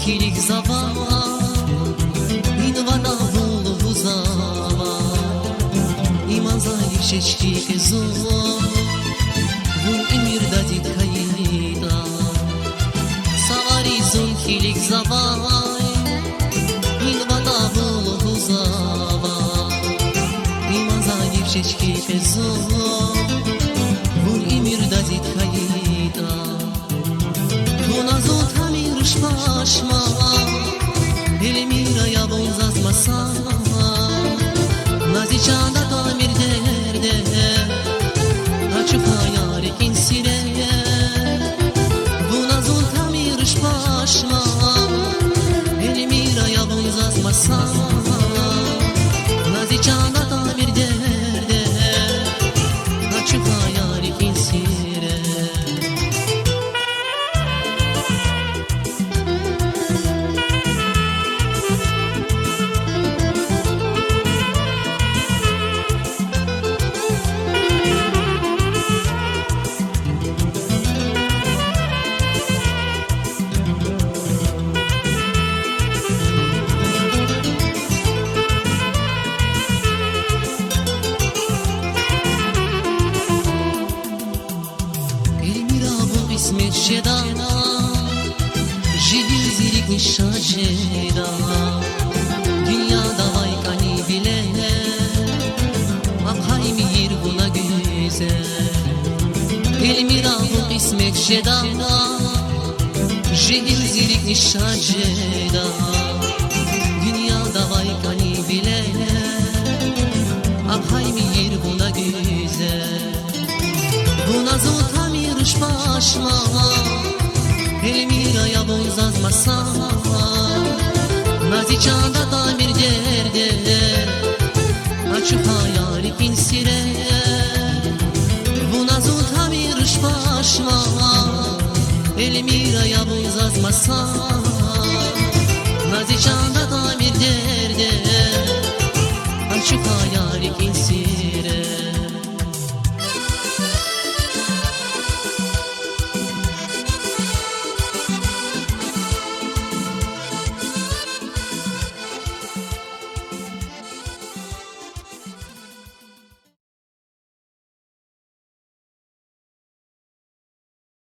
Kilik zavala, invana vulu zava, iman zayıf şeçki kezo, bu emir dadit kayida. Savarizun kilik zavala, invana vulu zava, iman zayıf şeçki kezo, bu emir dadit kayida. Buna zotamir şpaşma, Elmira bonzasmasa, naziçanda tamir derde, açıp hayal kinsire. Buna zotamir şpaşma, Elmira bonzasmasa, naziçanda tamir derde, açıp hayal kinsire. İsmet şedana, jihir zirik nişa şedana, dünyada vaykani bilene, abhay mihir buna güzel. Elmira bu İsmet şedana, jihir zirik nişa şedana, dünyada vaykani bilene, abhay mihir buna güzel. Buna zotamir şpaşma, Elmira'ya bonzazmasa, naziçanda tamir derde, açıp hayali kinsire. Buna zotamir şpaşma, Elmira'ya bonzazmasa, naziçanda tamir derde, açıp hayali kinsire.